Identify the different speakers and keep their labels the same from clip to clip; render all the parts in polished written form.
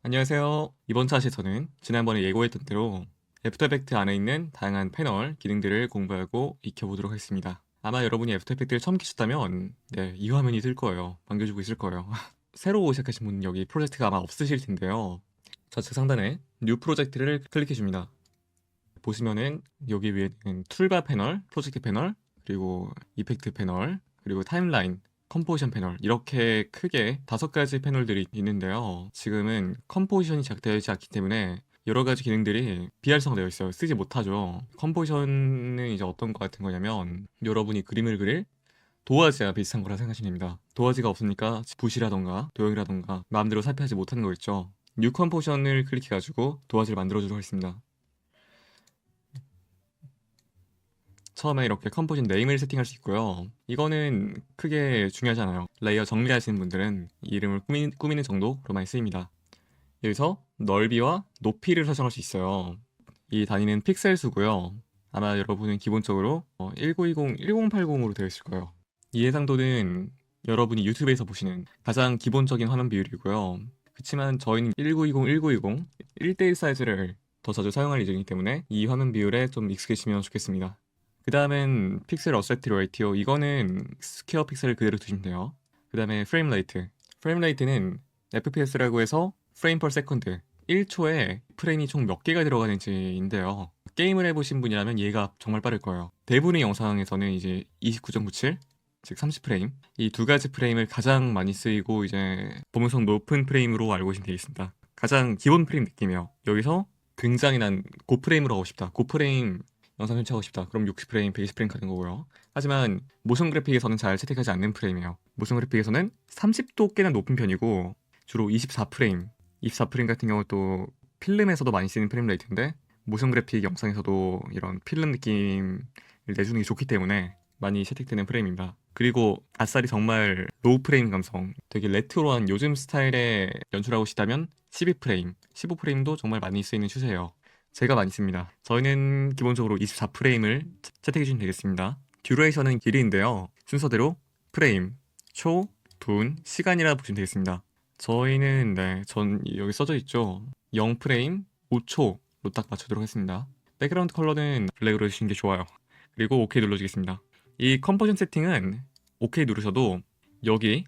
Speaker 1: 안녕하세요. 이번 차시에서는 지난번에 예고했던 대로 애프터 이펙트 안에 있는 다양한 패널, 기능들을 공부하고 익혀보도록 하겠습니다. 아마 여러분이 애프터 이펙트를 처음 키셨다면 이 화면이 뜰 거예요. 반겨주고 있을 거예요. 새로 시작하신 분은 여기 프로젝트가 아마 없으실 텐데요. 좌측 상단에 뉴 프로젝트를 클릭해 줍니다. 보시면은 여기 위에는 툴바 패널, 프로젝트 패널, 그리고 이펙트 패널, 그리고 타임라인, 컴포지션 패널 이렇게 크게 5가지 패널들이 있는데요. 지금은 컴포지션이 제작되어 있지 않기 때문에 여러 가지 기능들이 비활성화되어 있어요. 쓰지 못하죠. 컴포지션은 이제 어떤 것 같은 거냐면 여러분이 그림을 그릴 도화지와 비슷한 거라 생각하시면 됩니다. 도화지가 없으니까 붓이라던가 도형이라던가 마음대로 삽입하지 못하는 거 있죠. 뉴 컴포지션을 클릭해가지고 도화지를 만들어주도록 하겠습니다. 처음에 이렇게 컴포진 네임을 세팅할 수 있고요. 이거는 크게 중요하지 않아요. 레이어 정리하시는 분들은 이름을 꾸미는 정도로만 쓰입니다. 여기서 넓이와 높이를 설정할 수 있어요. 이 단위는 픽셀 수고요. 아마 여러분은 기본적으로 1920, 1080으로 되어 있을 거예요. 이 해상도는 여러분이 유튜브에서 보시는 가장 기본적인 화면 비율이고요. 그렇지만 저희는 1920, 1920, 1대1 사이즈를 더 자주 사용할 예정이기 때문에 이 화면 비율에 좀 익숙해지면 좋겠습니다. 그 다음엔 픽셀 어셉트 레이티오. 이거는 스퀘어 픽셀을 그대로 두시면 돼요. 그 다음에 프레임 레이트. 프레임 레이트는 FPS라고 해서 프레임 per 세컨드. 1초에 프레임이 총 몇 개가 들어가는지인데요. 게임을 해보신 분이라면 얘가 정말 빠를 거예요. 대부분의 영상에서는 이제 29.97, 즉 30프레임. 이 두 가지 프레임을 가장 많이 쓰이고 이제 범용성 높은 프레임으로 알고 계시면 되겠습니다. 가장 기본 프레임 느낌이에요. 여기서 굉장히 난 고프레임으로 하고 싶다. 고프레임 영상 편집하고 싶다. 그럼 60프레임, 120프레임 가는 거고요. 하지만 모션 그래픽에서는 잘 채택하지 않는 프레임이에요. 모션 그래픽에서는 30도 꽤나 높은 편이고 주로 24프레임. 24프레임 같은 경우 또 필름에서도 많이 쓰이는 프레임 레이트인데 모션 그래픽 영상에서도 이런 필름 느낌을 내주는 게 좋기 때문에 많이 채택되는 프레임입니다. 그리고 아싸리 정말 로우 프레임 감성, 되게 레트로한 요즘 스타일의 연출하고 싶다면 12프레임, 15프레임도 정말 많이 쓰이는 추세예요. 제가 많이 씁니다. 저희는 기본적으로 24프레임을 채택해 주시면 되겠습니다. 듀레이션은 길이인데요. 순서대로 프레임, 초, 분, 시간이라 보시면 되겠습니다. 저희는 전 여기 써져 있죠. 0프레임, 5초로 딱 맞추도록 했습니다. 백그라운드 컬러는 블랙으로 해주시는 게 좋아요. 그리고 OK 눌러주겠습니다. 이 컴포지션 세팅은 OK 누르셔도 여기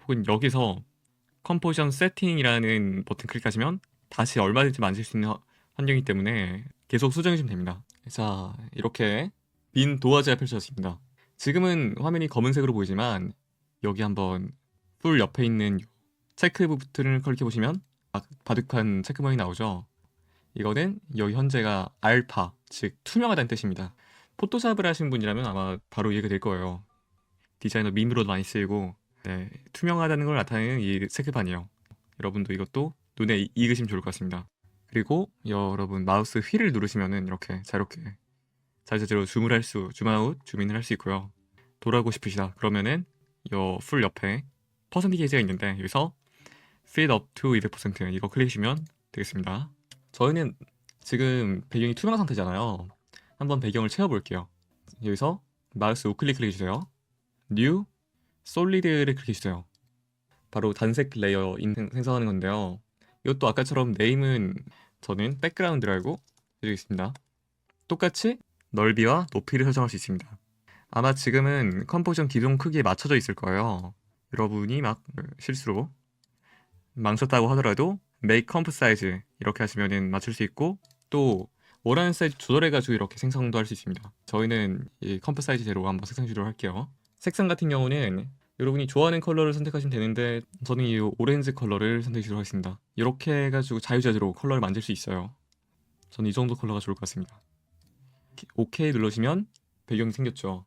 Speaker 1: 혹은 여기서 컴포지션 세팅이라는 버튼 클릭하시면 다시 얼마든지 만질 수 있는 환경이기 때문에 계속 수정해 주시면 됩니다. 자, 이렇게 빈 도화지가 펼쳐졌습니다. 지금은 화면이 검은색으로 보이지만 여기 한번 풀 옆에 있는 체크 버튼을 클릭해 보시면 바둑한 체크 모양이 나오죠. 이거는 여기 현재가 알파, 즉 투명하다는 뜻입니다. 포토샵을 하신 분이라면 아마 바로 이해가 될 거예요. 디자이너 밈으로도 많이 쓰이고 투명하다는 걸 나타내는 이 체크판이에요. 여러분도 이것도 눈에 익으시면 좋을 것 같습니다. 그리고 여러분 마우스 휠을 누르시면은 이렇게 자유롭게 자유자재로 줌아웃, 줌인을 할 수 있고요. 돌아가고 싶으시다 그러면은 요 풀 옆에 퍼센티지가 있는데 여기서 Fit up to 200% 이거 클릭하시면 되겠습니다. 저희는 지금 배경이 투명 상태잖아요. 한번 배경을 채워볼게요. 여기서 마우스 우클릭 클릭해주세요. New, Solid를 클릭해주세요. 바로 단색 레이어 생성하는 건데요. 이것도 아까처럼 네임은 저는 백그라운드라고 해주겠습니다. 똑같이 넓이와 높이를 설정할 수 있습니다. 아마 지금은 컴포지션 기존 크기에 맞춰져 있을 거예요. 여러분이 막 실수로 망쳤다고 하더라도 make comp size 이렇게 하시면 맞출 수 있고 또 원하는 사이즈 조절해가지고 이렇게 생성도 할 수 있습니다. 저희는 이 컴프 사이즈대로 한번 색상 조절을 할게요. 색상 같은 경우는 여러분이 좋아하는 컬러를 선택하시면 되는데 저는 이 오렌지 컬러를 선택해 주도록 하겠습니다. 이렇게 해가지고 자유자재로 컬러를 만들 수 있어요. 저는 이 정도 컬러가 좋을 것 같습니다. OK 누르시면 배경이 생겼죠.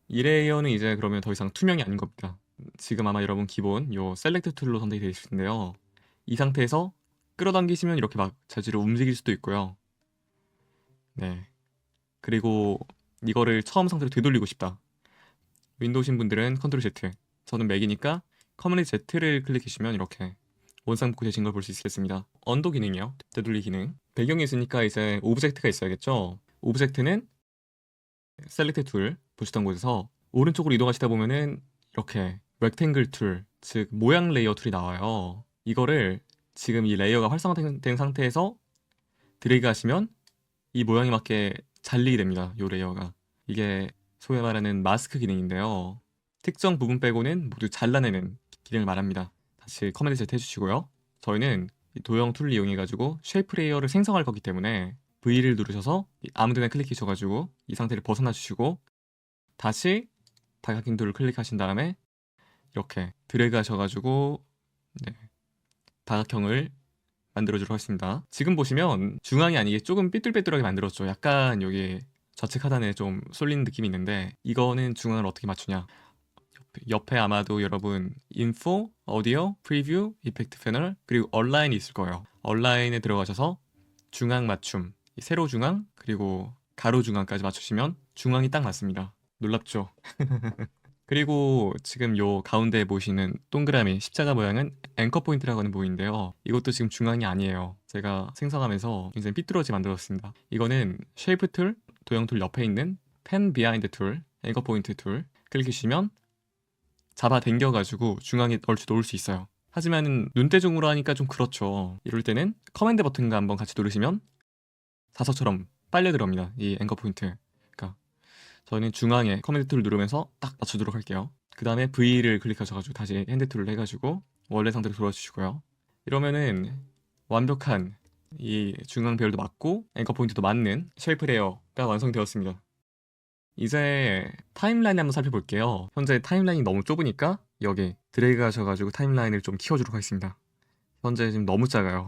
Speaker 1: 이 레이어는 이제 그러면 더 이상 투명이 아닌 겁니다. 지금 아마 여러분 기본 요 셀렉트 툴로 선택이 되어 있을 텐데요. 이 상태에서 끌어당기시면 이렇게 막 자지로 움직일 수도 있고요. 그리고 이거를 처음 상태로 되돌리고 싶다. 윈도우신 분들은 컨트롤 Z, 저는 맥이니까 커맨드 Z를 클릭해주시면 이렇게 원상복구 되신 걸 볼 수 있겠습니다. 언도 기능이요. 되돌리 기능. 배경이 있으니까 이제 오브젝트가 있어야겠죠. 오브젝트는 셀렉트 툴 보시던 곳에서 오른쪽으로 이동하시다 보면은 이렇게 렉탱글 툴, 즉 모양 레이어 툴이 나와요. 이거를 지금 이 레이어가 활성화된 상태에서 드래그 하시면 이 모양에 맞게 잘리게 됩니다. 이 레이어가. 이게 소위 말하는 마스크 기능인데요. 특정 부분 빼고는 모두 잘라내는 기능을 말합니다. 다시 커맨드 Z 해주시고요. 저희는 이 도형 툴을 이용해가지고 쉐이프 레이어를 생성할 거기 때문에 V를 누르셔서 아무 데나 클릭해 주셔가지고 이 상태를 벗어나 주시고 다시 다각형 툴을 클릭하신 다음에 이렇게 드래그 하셔가지고 네, 다각형을 만들어주도록 하겠습니다. 지금 보시면 중앙이 아니게 조금 삐뚤빼뚤하게 만들었죠. 약간 여기 좌측 하단에 좀 쏠린 느낌이 있는데 이거는 중앙을 어떻게 맞추냐. 옆에 아마도 여러분 인포, 오디오, 프리뷰, 이펙트 패널 그리고 얼라인이 있을 거예요. 얼라인에 들어가셔서 중앙 맞춤, 세로 중앙 그리고 가로 중앙까지 맞추시면 중앙이 딱 맞습니다. 놀랍죠? 그리고 지금 요 가운데 보시는 동그라미 십자가 모양은 앵커 포인트라고 하는 부위인데요. 이것도 지금 중앙이 아니에요. 제가 생성하면서 굉장히 삐뚤어지게 만들었습니다. 이거는 쉐이프 툴, 도형 툴 옆에 있는 펜 비하인드 툴, 앵커 포인트 툴 클릭해 주시면 잡아 당겨가지고 중앙에 얼추 놓을 수 있어요. 하지만 눈대중으로 하니까 좀 그렇죠. 이럴 때는 커맨드 버튼과 한번 같이 누르시면 사서처럼 빨려 들어옵니다. 이 앵커 포인트. 그러니까 저는 중앙에 커맨드 툴을 누르면서 딱 맞추도록 할게요. 그 다음에 V를 클릭하셔가지고 다시 핸드 툴을 해가지고 원래 상태로 돌아주시고요. 이러면은 완벽한 이 중앙 배열도 맞고 앵커 포인트도 맞는 쉐이프 레이어가 완성되었습니다. 이제 타임라인 한번 살펴볼게요. 현재 타임라인이 너무 좁으니까 여기 드래그 하셔가지고 타임라인을 좀 키워주도록 하겠습니다. 현재 지금 너무 작아요.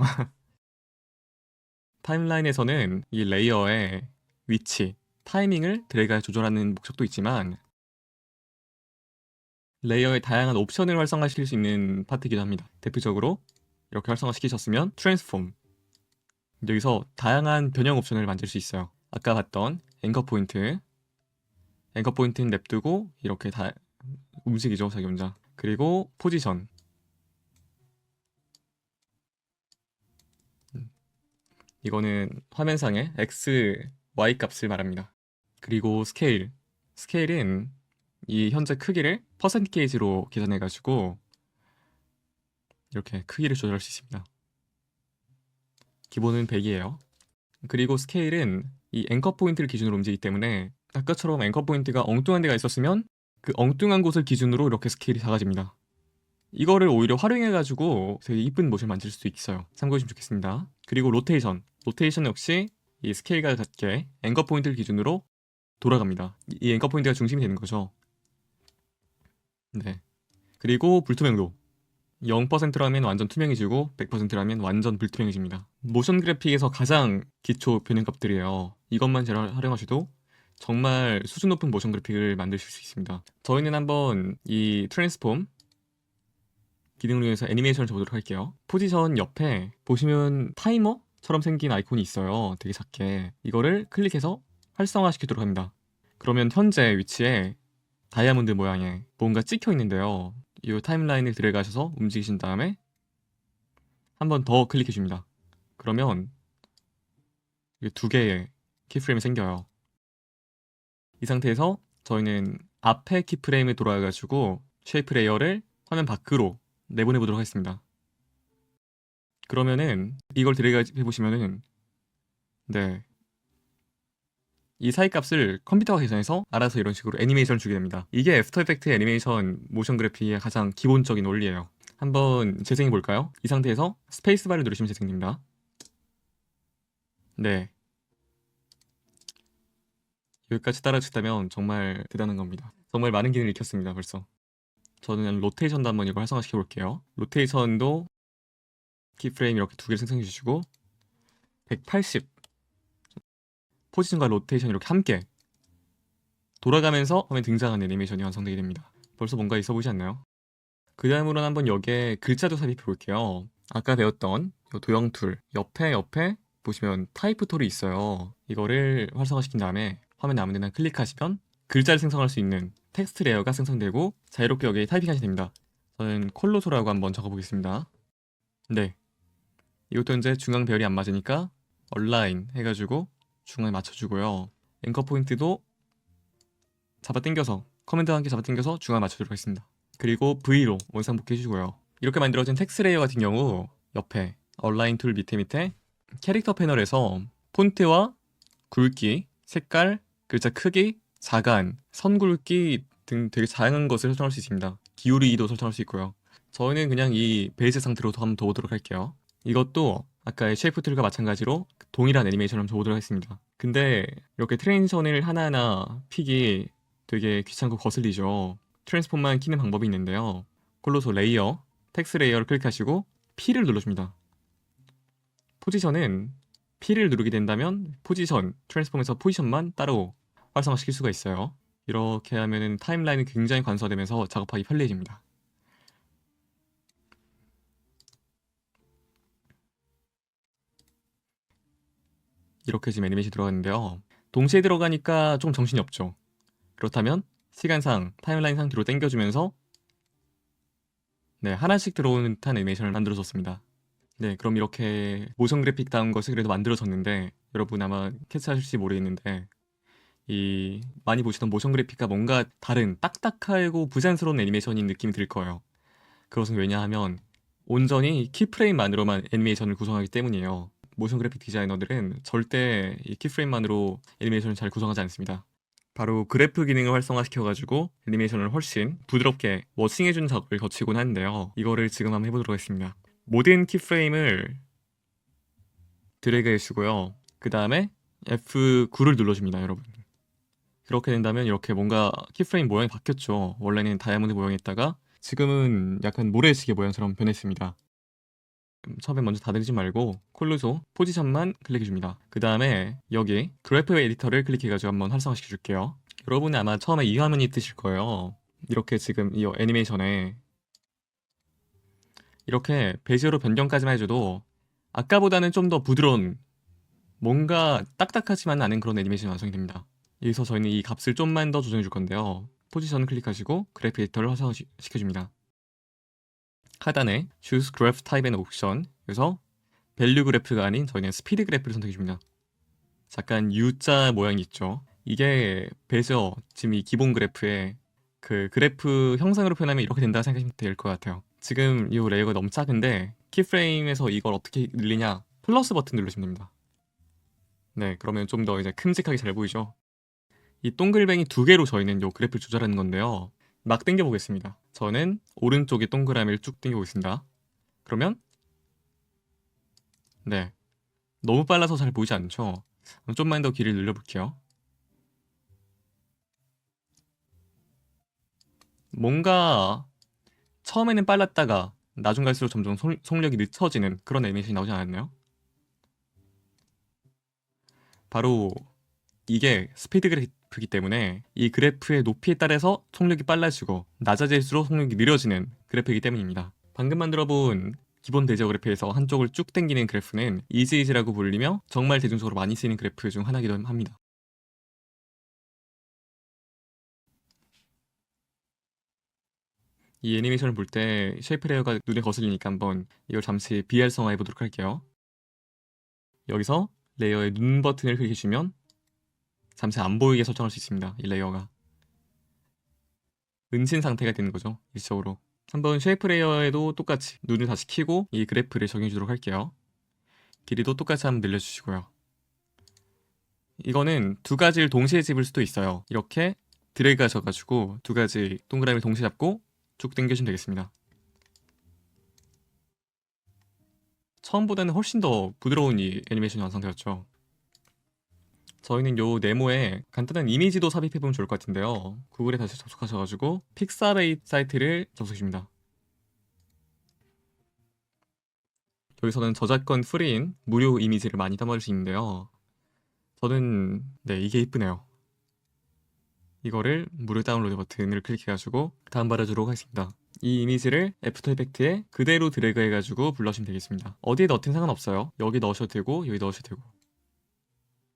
Speaker 1: 타임라인에서는 이 레이어의 위치, 타이밍을 드래그해 조절하는 목적도 있지만 레이어의 다양한 옵션을 활성화시킬 수 있는 파트이기도 합니다. 대표적으로 이렇게 활성화시키셨으면 트랜스폼, 여기서 다양한 변형 옵션을 만들 수 있어요. 아까 봤던 앵커 포인트는 냅두고 이렇게 다 움직이죠, 자기 혼자. 그리고 포지션, 이거는 화면상의 X, Y 값을 말합니다. 그리고 스케일은 이 현재 크기를 퍼센테이지로 계산해가지고 이렇게 크기를 조절할 수 있습니다. 기본은 100이에요. 그리고 스케일은 이 앵커 포인트를 기준으로 움직이기 때문에 아까처럼 앵커 포인트가 엉뚱한 데가 있었으면 그 엉뚱한 곳을 기준으로 이렇게 스케일이 작아집니다. 이거를 오히려 활용해가지고 되게 이쁜 모션을 만들 수도 있어요. 참고해주시면 좋겠습니다. 그리고 로테이션 역시 이 스케일과 같게 앵커 포인트를 기준으로 돌아갑니다. 이 앵커 포인트가 중심이 되는 거죠. 네. 그리고 불투명도 0%라면 완전 투명해지고 100%라면 완전 불투명해집니다. 모션 그래픽에서 가장 기초 변형값들이에요. 이것만 잘 활용하셔도 정말 수준 높은 모션 그래픽을 만드실 수 있습니다. 저희는 한번 이 트랜스폼 기능을 이용해서 애니메이션을 줘보도록 할게요. 포지션 옆에 보시면 타이머처럼 생긴 아이콘이 있어요. 되게 작게. 이거를 클릭해서 활성화시키도록 합니다. 그러면 현재 위치에 다이아몬드 모양의 뭔가 찍혀 있는데요. 이 타임라인을 드래그 하셔서 움직이신 다음에 한 번 더 클릭해 줍니다. 그러면 두 개의 키프레임이 생겨요. 이 상태에서 저희는 앞에 키프레임에 돌아가가지고 쉐이프 레이어를 화면 밖으로 내보내 보도록 하겠습니다. 그러면은 이걸 드래그 해보시면은 네, 이 사이 값을 컴퓨터가 계산해서 알아서 이런 식으로 애니메이션을 주게 됩니다. 이게 애프터 이펙트 애니메이션 모션 그래픽의 가장 기본적인 원리예요. 한번 재생해 볼까요? 이 상태에서 스페이스바를 누르시면 재생됩니다. 네, 여기까지 따라주셨다면 정말 대단한 겁니다. 정말 많은 기능을 익혔습니다, 벌써. 저는 로테이션도 한번 이걸 활성화시켜 볼게요. 로테이션도 키프레임 이렇게 두 개를 생성해 주시고 180 포지션과 로테이션 이렇게 함께 돌아가면서 화면에 등장하는 애니메이션이 완성되게 됩니다. 벌써 뭔가 있어 보이지 않나요? 그 다음으로는 한번 여기에 글자도 삽입해 볼게요. 아까 배웠던 이 도형 툴 옆에 보시면 타이프 툴이 있어요. 이거를 활성화시킨 다음에 화면 아무 데나 클릭하시면 글자를 생성할 수 있는 텍스트 레이어가 생성되고 자유롭게 여기에 타이핑하시면 됩니다. 저는 콜로소라고 한번 적어보겠습니다. 네, 이것도 이제 중앙 배열이 안 맞으니까 얼라인 해가지고 중앙에 맞춰주고요. 앵커 포인트도 잡아당겨서 커맨드와 함께 잡아당겨서 중앙에 맞춰주도록 하겠습니다. 그리고 V로 원상복귀 해주고요. 이렇게 만들어진 텍스트 레이어 같은 경우 옆에 얼라인 툴 밑에 캐릭터 패널에서 폰트와 굵기, 색깔, 글자 크기, 자간, 선 굵기 등 되게 다양한 것을 설정할 수 있습니다. 기울이도 설정할 수 있고요. 저는 그냥 이 베이스 상태로 한번 둬보도록 할게요. 이것도 아까의 쉐이프 툴과 마찬가지로 동일한 애니메이션을 한번 둬보도록 하겠습니다. 근데 이렇게 트랜지션을 하나하나 픽이 되게 귀찮고 거슬리죠. 트랜스폼만 키는 방법이 있는데요. 콜로소 레이어, 텍스 레이어를 클릭하시고 P를 눌러줍니다. 포지션은 P를 누르게 된다면 포지션, 트랜스폼에서 포지션만 따로 활성화시킬 수가 있어요. 이렇게 하면 타임라인이 굉장히 간소화되면서 작업하기 편리해집니다. 이렇게 지금 애니메이션이 들어갔는데요. 동시에 들어가니까 좀 정신이 없죠. 그렇다면 시간상, 타임라인상 뒤로 당겨주면서 하나씩 들어오는 듯한 애니메이션을 만들어줬습니다. 네, 그럼 이렇게 모션 그래픽다운 것이 그래도 만들어졌는데 여러분 아마 캐치하실지 모르겠는데 이 많이 보시던 모션 그래픽과 뭔가 다른 딱딱하고 부자연스러운 애니메이션인 느낌이 들 거예요. 그것은 왜냐하면 온전히 키프레임만으로만 애니메이션을 구성하기 때문이에요. 모션 그래픽 디자이너들은 절대 이 키프레임만으로 애니메이션을 잘 구성하지 않습니다. 바로 그래프 기능을 활성화시켜가지고 애니메이션을 훨씬 부드럽게 워싱해주는 작업을 거치곤 하는데요. 이거를 지금 한번 해보도록 하겠습니다. 모든 키프레임을 드래그 해주고요. 그 다음에 F9를 눌러줍니다, 여러분. 그렇게 된다면 이렇게 뭔가 키프레임 모양이 바뀌었죠. 원래는 다이아몬드 모양이었다가 지금은 약간 모래시계 모양처럼 변했습니다. 처음에 먼저 다듬지 말고 콜루소 포지션만 클릭해줍니다. 그 다음에 여기 그래프 에디터를 클릭해가지고 한번 활성화시켜 줄게요. 여러분이 아마 처음에 이 화면이 뜨실 거예요. 이렇게 지금 이 애니메이션에 이렇게 베지어로 변경까지만 해줘도 아까보다는 좀 더 부드러운 뭔가 딱딱하지만 않은 그런 애니메이션이 완성이 됩니다. 여기서 저희는 이 값을 좀만 더 조정해 줄 건데요. 포지션을 클릭하시고 그래프 에디터를 활성화시켜줍니다. 하단에 Choose Graph Type and Option 여기서 밸류 그래프가 아닌 저희는 스피드 그래프를 선택해줍니다. 잠깐 U자 모양이 있죠. 이게 베지어 지금 이 기본 그래프에 그 그래프 형상으로 표현하면 이렇게 된다고 생각하시면 될 것 같아요. 지금 이 레이어가 너무 작은데 키프레임에서 이걸 어떻게 늘리냐 플러스 버튼 누르시면 됩니다. 네, 그러면 좀 더 이제 큼직하게 잘 보이죠. 이 동글뱅이 두 개로 저희는 이 그래프를 조절하는 건데요. 막 당겨 보겠습니다. 저는 오른쪽에 동그라미를 쭉 당겨 보겠습니다. 그러면 네, 너무 빨라서 잘 보이지 않죠? 좀만 더 길이를 늘려볼게요. 뭔가 처음에는 빨랐다가 나중 갈수록 점점 속력이 늦춰지는 그런 애니메이션이 나오지 않았나요? 바로 이게 스피드 그래프이기 때문에 이 그래프의 높이에 따라서 속력이 빨라지고 낮아질수록 속력이 느려지는 그래프이기 때문입니다. 방금 만들어본 기본 대지어 그래프에서 한쪽을 쭉 당기는 그래프는 이지이지라고 불리며 정말 대중적으로 많이 쓰이는 그래프 중 하나이기도 합니다. 이 애니메이션을 볼 때 쉐이프 레이어가 눈에 거슬리니까 한번 이걸 잠시 비활성화해 보도록 할게요. 여기서 레이어의 눈 버튼을 클릭해주면 잠시 안 보이게 설정할 수 있습니다. 이 레이어가 은신 상태가 되는 거죠. 일시적으로. 한번 쉐이프 레이어에도 똑같이 눈을 다시 켜고 이 그래프를 적용해 주도록 할게요. 길이도 똑같이 한번 늘려주시고요. 이거는 두 가지를 동시에 집을 수도 있어요. 이렇게 드래그 하셔가지고 두 가지 동그라미를 동시에 잡고 쭉 당겨주면 되겠습니다. 처음보다는 훨씬 더 부드러운 이 애니메이션이 완성되었죠. 저희는 요 네모에 간단한 이미지도 삽입해보면 좋을 것 같은데요. 구글에 다시 접속하셔가지고 픽사베이 사이트를 접속해줍니다. 여기서는 저작권 프리인 무료 이미지를 많이 담아줄 수 있는데요. 저는 이게 이쁘네요. 이거를 무료 다운로드 버튼을 클릭해가지고 다운받아주도록 하겠습니다. 이 이미지를 애프터 이펙트에 그대로 드래그 해가지고 불러주시면 되겠습니다. 어디에 넣든 상관없어요. 여기 넣으셔도 되고 여기 넣으셔도 되고.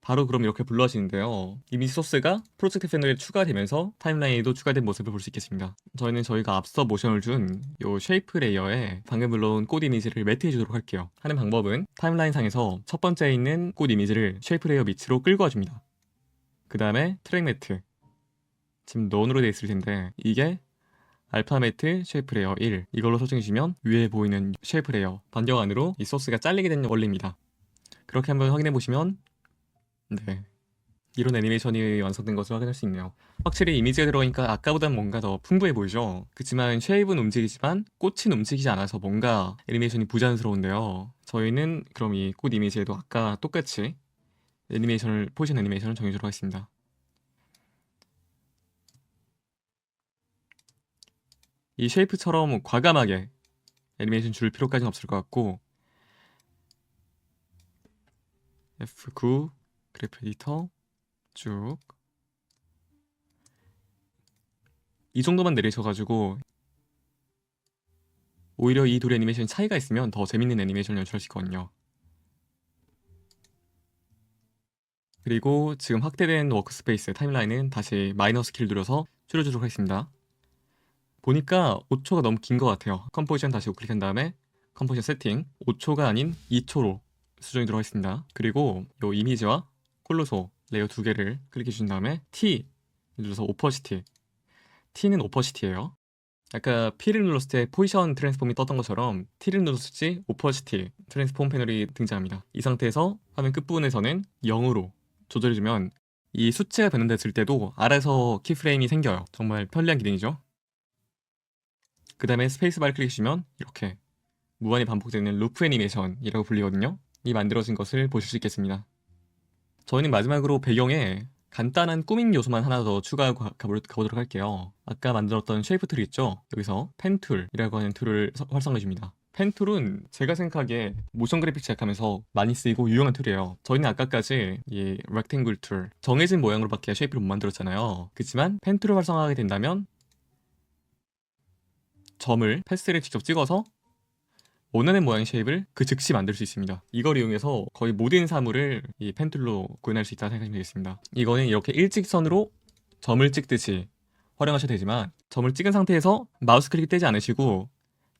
Speaker 1: 바로 그럼 이렇게 불러지는데요. 이미지 소스가 프로젝트 패널에 추가되면서 타임라인에도 추가된 모습을 볼 수 있겠습니다. 저희는 저희가 앞서 모션을 준 이 쉐이프 레이어에 방금 불러온 꽃 이미지를 매트해 주도록 할게요. 하는 방법은 타임라인 상에서 첫 번째에 있는 꽃 이미지를 쉐이프 레이어 밑으로 끌고 와줍니다. 그 다음에 트랙 매트 지금 넌으로 되어 있을 텐데 이게 알파 매트 쉐이프 레이어 1 이걸로 설정해주시면 위에 보이는 쉐이프 레이어 반경 안으로 이 소스가 잘리게 되는 원리입니다. 그렇게 한번 확인해 보시면 네, 이런 애니메이션이 완성된 것을 확인할 수 있네요. 확실히 이미지가 들어가니까 아까보단 뭔가 더 풍부해 보이죠? 그치만 쉐입은 움직이지만 꽃은 움직이지 않아서 뭔가 애니메이션이 부자연스러운데요. 저희는 그럼 이 꽃 이미지에도 아까 똑같이 포지션 애니메이션을 정해주도록 하겠습니다. 이 쉐이프처럼 과감하게 애니메이션 줄 필요까지는 없을 것 같고 F9 그래프 에디터 쭉 이 정도만 내리셔가지고 오히려 이 둘 애니메이션 차이가 있으면 더 재밌는 애니메이션을 연출할 수 있거든요. 그리고 지금 확대된 워크스페이스 타임라인은 다시 마이너스 키를 누려서 줄여주도록 하겠습니다. 보니까 5초가 너무 긴 것 같아요. 컴포지션 다시 우클릭한 다음에 컴포지션 세팅 5초가 아닌 2초로 수정하도록 하겠습니다. 그리고 이 이미지와 콜로소 레이어 두 개를 클릭해 주신 다음에 T 눌러서 오퍼시티 T는 오퍼시티예요. 아까 P를 눌렀을 때 포지션 트랜스폼이 떴던 것처럼 T를 눌렀을 때 오퍼시티 트랜스폼 패널이 등장합니다. 이 상태에서 화면 끝부분에서는 0으로 조절해주면 이 수치가 변환됐을 때도 알아서 키프레임이 생겨요. 정말 편리한 기능이죠. 그 다음에 스페이스바를 클릭해주시면 이렇게 무한히 반복되는 루프 애니메이션이라고 불리거든요. 이 만들어진 것을 보실 수 있겠습니다. 저희는 마지막으로 배경에 간단한 꾸민 요소만 하나 더 추가하고 가보도록 할게요. 아까 만들었던 쉐이프 툴이 있죠? 여기서 펜 툴이라고 하는 툴을 활성화해 줍니다. 펜 툴은 제가 생각하기에 모션 그래픽 제작하면서 많이 쓰이고 유용한 툴이에요. 저희는 아까까지 이 렉탱글 툴, 정해진 모양으로밖에 쉐이프를 못 만들었잖아요. 그렇지만 펜 툴을 활성화하게 된다면 점을 패스를 직접 찍어서 원하는 모양의 쉐입을 그 즉시 만들 수 있습니다. 이걸 이용해서 거의 모든 사물을 이 펜툴로 구현할 수 있다고 생각하시면 되겠습니다. 이거는 이렇게 일직선으로 점을 찍듯이 활용하셔도 되지만 점을 찍은 상태에서 마우스 클릭 떼지 않으시고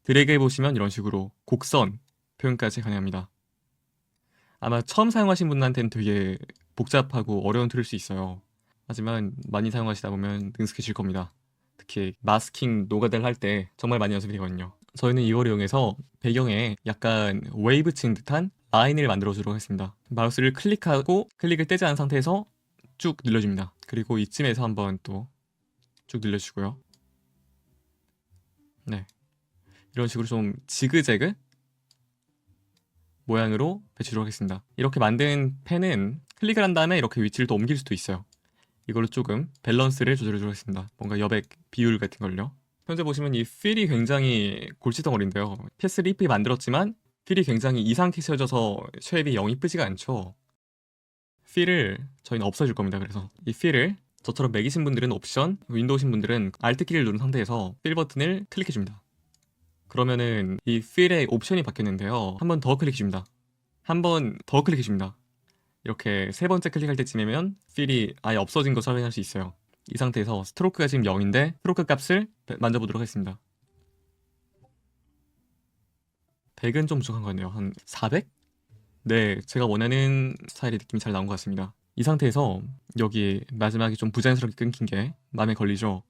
Speaker 1: 드래그 해보시면 이런 식으로 곡선 표현까지 가능합니다. 아마 처음 사용하신 분한테는 되게 복잡하고 어려운 툴일 수 있어요. 하지만 많이 사용하시다 보면 능숙해질 겁니다. 특히 마스킹 노가다를 할 때 정말 많이 연습이 되거든요. 저희는 이걸 이용해서 배경에 약간 웨이브 친 듯한 라인을 만들어 주도록 하겠습니다. 마우스를 클릭하고 클릭을 떼지 않은 상태에서 쭉 늘려줍니다. 그리고 이쯤에서 한번 또 쭉 늘려주고요. 네, 이런 식으로 좀 지그재그 모양으로 배치하도록 하겠습니다. 이렇게 만든 펜은 클릭을 한 다음에 이렇게 위치를 또 옮길 수도 있어요. 이걸로 조금 밸런스를 조절해 주도록 하겠습니다. 뭔가 여백 비율 같은 걸요. 현재 보시면 이 필이 굉장히 골치덩어리인데요. 패스를 이쁘게 만들었지만 필이 굉장히 이상하게 씌워져서 쉐입이 영 이쁘지가 않죠. 필을 저희는 없애줄 겁니다. 그래서 이 필을 저처럼 맥이신 분들은 옵션, 윈도우신 분들은 Alt키를 누른 상태에서 필 버튼을 클릭해줍니다. 그러면은 이 필의 옵션이 바뀌었는데요. 한 번 더 클릭해줍니다. 한 번 더 클릭해줍니다. 이렇게 세 번째 클릭할 때쯤이면 필이 아예 없어진 것을 확인할 수 있어요. 이 상태에서 스트로크가 지금 0인데 스트로크 값을 만져보도록 하겠습니다. 100은 좀 부족한 것 같네요. 한 400? 네, 제가 원하는 스타일의 느낌이 잘 나온 것 같습니다. 이 상태에서 여기 마지막에 좀 부자연스럽게 끊긴 게 마음에 걸리죠?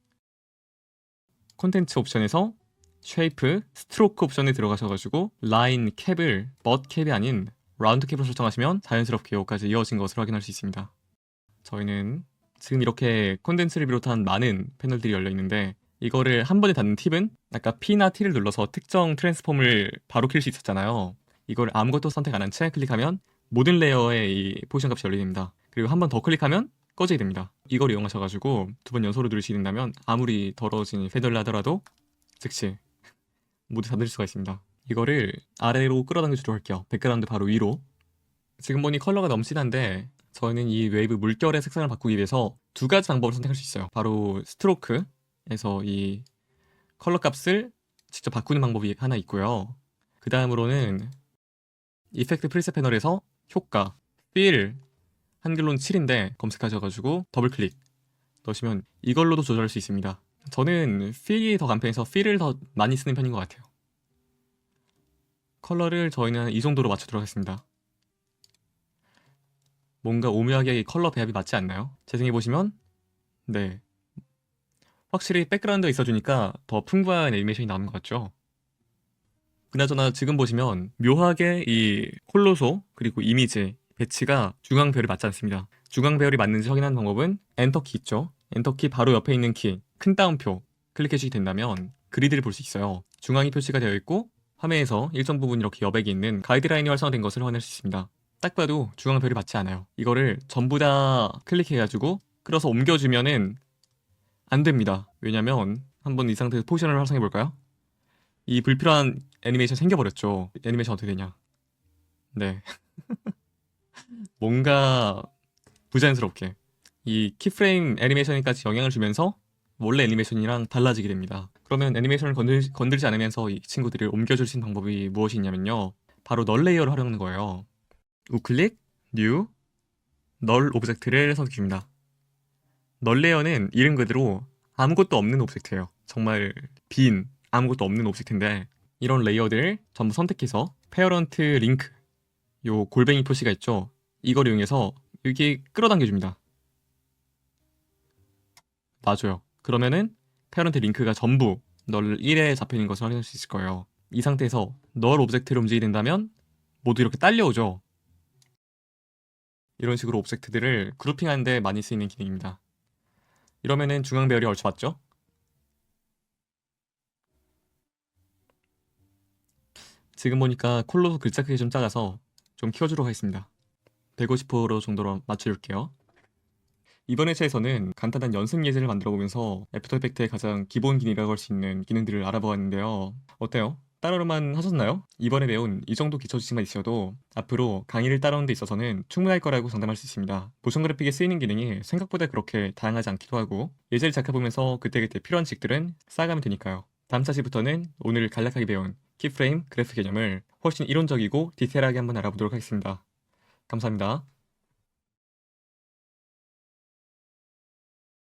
Speaker 1: 콘텐츠 옵션에서 쉐이프, 스트로크 옵션에 들어가셔가지고 라인 캡을 벗 캡이 아닌 라운드 캡으로 설정하시면 자연스럽게 여기까지 이어진 것을 확인할 수 있습니다. 저희는 지금 이렇게 콘덴스를 비롯한 많은 패널들이 열려 있는데 이거를 한 번에 닫는 팁은 아까 P나 T를 눌러서 특정 트랜스폼을 바로 킬 수 있었잖아요. 이걸 아무것도 선택 안 한 채 클릭하면 모든 레이어의 이 포지션 값이 열리게 됩니다. 그리고 한 번 더 클릭하면 꺼지게 됩니다. 이걸 이용하셔가지고 두 번 연속으로 누르시게 된다면 아무리 더러워진 패널을 하더라도 즉시 모두 닫을 수가 있습니다. 이거를 아래로 끌어당겨 주도록 할게요. 백그라운드 바로 위로. 지금 보니 컬러가 너무 진한데 저희는 이 웨이브 물결의 색상을 바꾸기 위해서 두 가지 방법을 선택할 수 있어요. 바로 스트로크에서 이 컬러 값을 직접 바꾸는 방법이 하나 있고요. 그 다음으로는 이펙트 프리셋 패널에서 효과, 필, 한글로는 7인데 검색하셔가지고 더블클릭 넣으시면 이걸로도 조절할 수 있습니다. 저는 필이 더 간편해서 필을 더 많이 쓰는 편인 것 같아요. 컬러를 저희는 이 정도로 맞추도록 하겠습니다. 뭔가 오묘하게 컬러 배합이 맞지 않나요? 재생해보시면 네, 확실히 백그라운드가 있어주니까 더 풍부한 애니메이션이 나오는 것 같죠? 그나저나 지금 보시면 묘하게 이 콜로소 그리고 이미지 배치가 중앙 배열이 맞지 않습니다. 중앙 배열이 맞는지 확인하는 방법은 엔터키 있죠? 엔터키 바로 옆에 있는 키, 큰 따옴표 클릭해주시게 된다면 그리드를 볼 수 있어요. 중앙이 표시가 되어 있고 화면에서 일정 부분 이렇게 여백이 있는 가이드라인이 활성화된 것을 확인할 수 있습니다. 딱 봐도 중앙 배열이 맞지 않아요. 이거를 전부 다 클릭해가지고 끌어서 옮겨주면은 안 됩니다. 왜냐면 한번 이 상태에서 포지션을 활성해 볼까요? 이 불필요한 애니메이션 생겨버렸죠. 애니메이션 어떻게 되냐? 네, 뭔가 부자연스럽게 이 키프레임 애니메이션까지 영향을 주면서 원래 애니메이션이랑 달라지게 됩니다. 그러면 애니메이션을 건들지 않으면서 이 친구들을 옮겨줄 수 있는 방법이 무엇이 있냐면요. 바로 널 레이어를 활용하는 거예요. 우클릭, 뉴, 널 오브젝트를 선택해줍니다. 널 레이어는 이름 그대로 아무것도 없는 오브젝트예요. 정말 빈, 아무것도 없는 오브젝트인데 이런 레이어들을 전부 선택해서 페어런트 링크 요 골뱅이 표시가 있죠. 이걸 이용해서 여기 끌어당겨줍니다. 놔줘요. 그러면은 페어런트 링크가 전부 널 1에 잡혀있는 것을 확인할 수 있을 거예요. 이 상태에서 널 오브젝트를 움직이게 된다면 모두 이렇게 딸려오죠. 이런 식으로 오브젝트들을 그룹핑하는 데 많이 쓰이는 기능입니다. 이러면은 중앙 배열이 얼추 맞죠? 지금 보니까 콜로소 글자 크기 좀 작아서 좀 키워주도록 하겠습니다. 150% 정도로 맞춰줄게요. 이번 회차에서는 간단한 연습 예제를 만들어 보면서 애프터 이펙트의 가장 기본 기능이라고 할 수 있는 기능들을 알아보았는데요. 어때요? 따라로만 하셨나요? 이번에 배운 이 정도 기초 지식만 있어도 앞으로 강의를 따라오는 데 있어서는 충분할 거라고 장담할 수 있습니다. 모션 그래픽에 쓰이는 기능이 생각보다 그렇게 다양하지 않기도 하고 예제를 작업해보면서 그때그때 필요한 지식들은 쌓아가면 되니까요. 다음 차시부터는 오늘 간략하게 배운 키프레임 그래프 개념을 훨씬 이론적이고 디테일하게 한번 알아보도록 하겠습니다. 감사합니다.